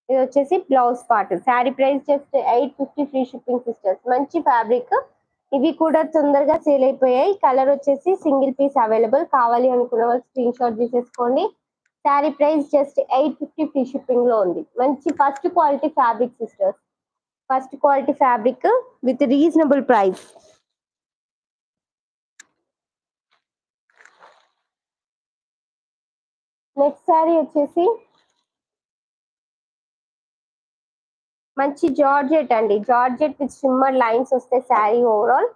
ఇది వచ్చేసి blouse part. Sari price just 850 free shipping sisters. మంచి ఫ్యాబ్రిక్. ఇవి కూడా తొందరగా సేల్ అయిపోయాయి. కలర్ వచ్చేసి సింగిల్ పీస్ అవైలబుల్. కావాలి అనుకున్న వాళ్ళు స్క్రీన్ షాట్ తీసేసుకోండి. Sari price just 850 free shipping లో ఉంది. మంచి first quality fabric sisters. First quality fabric with reasonable price. Next sari వచ్చేసి మంచి జార్జెట్ అండి. జార్జెట్ విత్ షిమ్మర్ లైన్స్ వస్తాయి శారీ ఓవరాల్.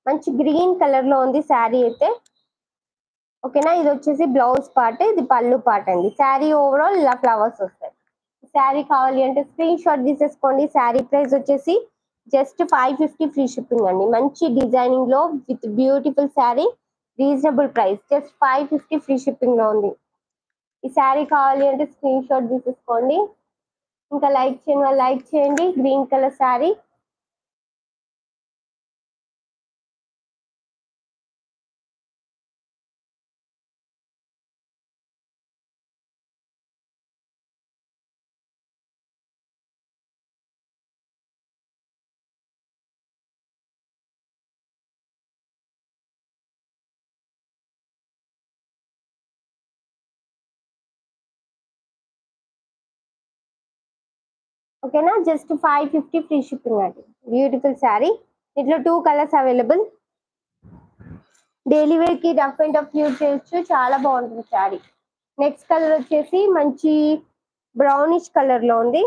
మంచి గ్రీన్ కలర్ లో ఉంది శారీ అయితే. ఓకేనా, ఇది వచ్చేసి బ్లౌజ్ పార్ట్, ఇది పళ్ళు పార్ట్ అండి. శారీ ఓవరాల్ ఇలా ఫ్లవర్స్ వస్తాయి. శారీ కావాలి అంటే స్క్రీన్ షాట్ తీసేసుకోండి. శారీ ప్రైస్ వచ్చేసి జస్ట్ 550 ఫ్రీ షిప్పింగ్ అండి. మంచి డిజైనింగ్ లో with beautiful sari, reasonable price, just 550 free shipping లో ఉంది. ఈ శారీ కావాలి అంటే స్క్రీన్ షాట్ తీసేసుకోండి. ఇంకా లైక్ చేయని వాళ్ళు లైక్ చేయండి. Green colour sari. ఓకేనా, జస్ట్ 550 ఫ్రీ షిప్పింగ్ అండి. బ్యూటిఫుల్ శారీ. ఇట్లా 2 కలర్స్ అవైలబుల్. డైలీ వేర్ కి రఫ్ అండ్ టఫ్ యూజ్ చేయొచ్చు. చాలా బాగుంటుంది శారీ. నెక్స్ట్ కలర్ వచ్చేసి మంచి బ్రౌనిష్ కలర్ లో ఉంది.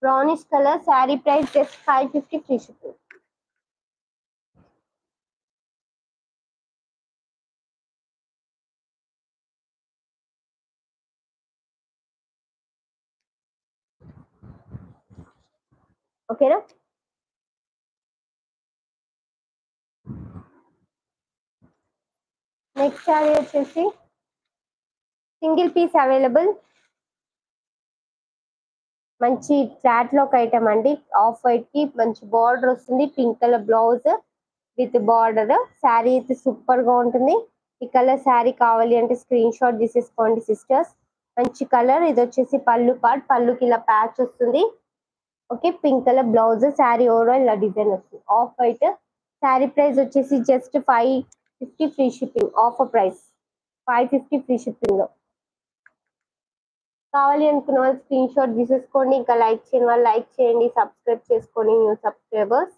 Brownish colour. Sari price just 550 free shipping. ఓకేనా, నెక్స్ట్ శారీ వచ్చేసి సింగిల్ పీస్ అవైలబుల్. మంచి ఫ్లాట్ లోక్ ఐటమ్ అండి. ఆఫ్ వైట్ కి మంచి బార్డర్ వస్తుంది. Pink colour blouse with border. Sari అయితే సూపర్ గా ఉంటుంది. ఈ కలర్ శారీ కావాలి అంటే స్క్రీన్ షాట్ తీసేసుకోండి సిస్టర్స్. మంచి కలర్. ఇది వచ్చేసి పళ్ళు పార్ట్. పళ్ళుకి ఇలా ప్యాచ్ వస్తుంది. Okay, pink colour blouse. Sari overall ఇలా డిజైన్ వస్తుంది. Off white. శారీ ప్రైస్ వచ్చేసి just 550 free shipping. Offer price 550 free shipping లో. కావాలి అనుకున్న వాళ్ళు స్క్రీన్ షాట్ తీసేసుకోండి. ఇంకా లైక్ చేయని వాళ్ళు లైక్ చేయండి. సబ్స్క్రైబ్ చేసుకోండి. న్యూ సబ్స్క్రైబర్స్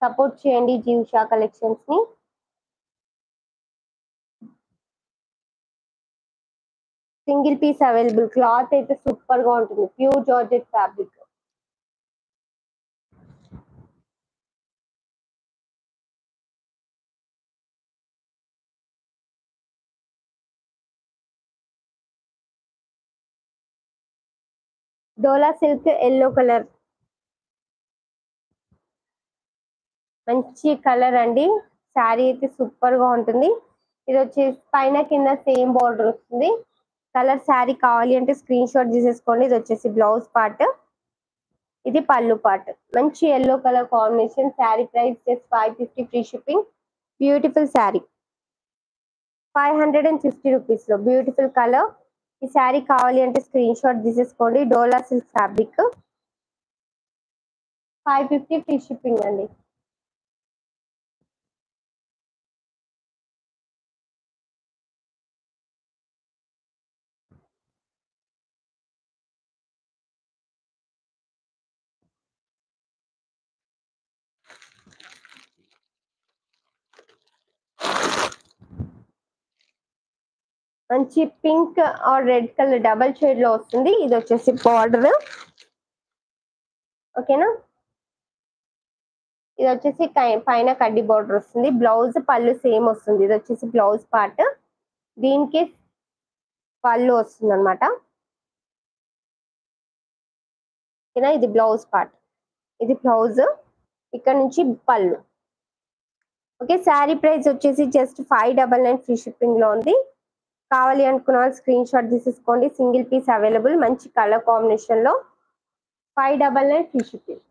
సపోర్ట్ చేయండి జీవిషా కలెక్షన్స్ ని. Single piece available. క్లాత్ అయితే సూపర్ గా ఉంటుంది. Pure georgette fabric. Dola silk yellow colour. మంచి కలర్ అండి. శారీ అయితే సూపర్ గా ఉంటుంది. ఇది వచ్చేసి పైన కింద సేమ్ బార్డర్ వస్తుంది. కలర్ శారీ కావాలి అంటే స్క్రీన్ షాట్ తీసేసుకోండి. ఇది వచ్చేసి బ్లౌజ్ పార్ట్, ఇది పళ్ళు పార్ట్. మంచి yellow colour combination. Sari price just 550 free shipping. Beautiful sari. 550 rupees లో బ్యూటిఫుల్ కలర్. ఈ శారీ కావాలి అంటే స్క్రీన్ షాట్ తీసేసుకోండి. డోలా సిల్క్ ఫ్యాబ్రిక్. 550 ఫ్రీ షిప్పింగ్ అండి. మంచి pink are red colour double shade లో వస్తుంది. ఇది వచ్చేసి బార్డర్. ఓకేనా, ఇది వచ్చేసి పైన కడ్డీ బార్డర్ వస్తుంది. బ్లౌజ్ పళ్ళు సేమ్ వస్తుంది. ఇది వచ్చేసి బ్లౌజ్ పార్ట్. దీనికి పళ్ళు వస్తుంది అనమాట. ఓకేనా, ఇది బ్లౌజ్ పార్ట్, ఇది బ్లౌజ్. ఇక్కడ నుంచి పళ్ళు. ఓకే, శారీ ప్రైస్ వచ్చేసి జస్ట్ 599 ఫ్రీ షిప్పింగ్ లో ఉంది. కావాలి అనుకున్న వాళ్ళు స్క్రీన్ షాట్ తీసేసుకోండి. Single piece available. మంచి కలర్ కాంబినేషన్ లో 599 ఫ్రీ షిప్పింగ్.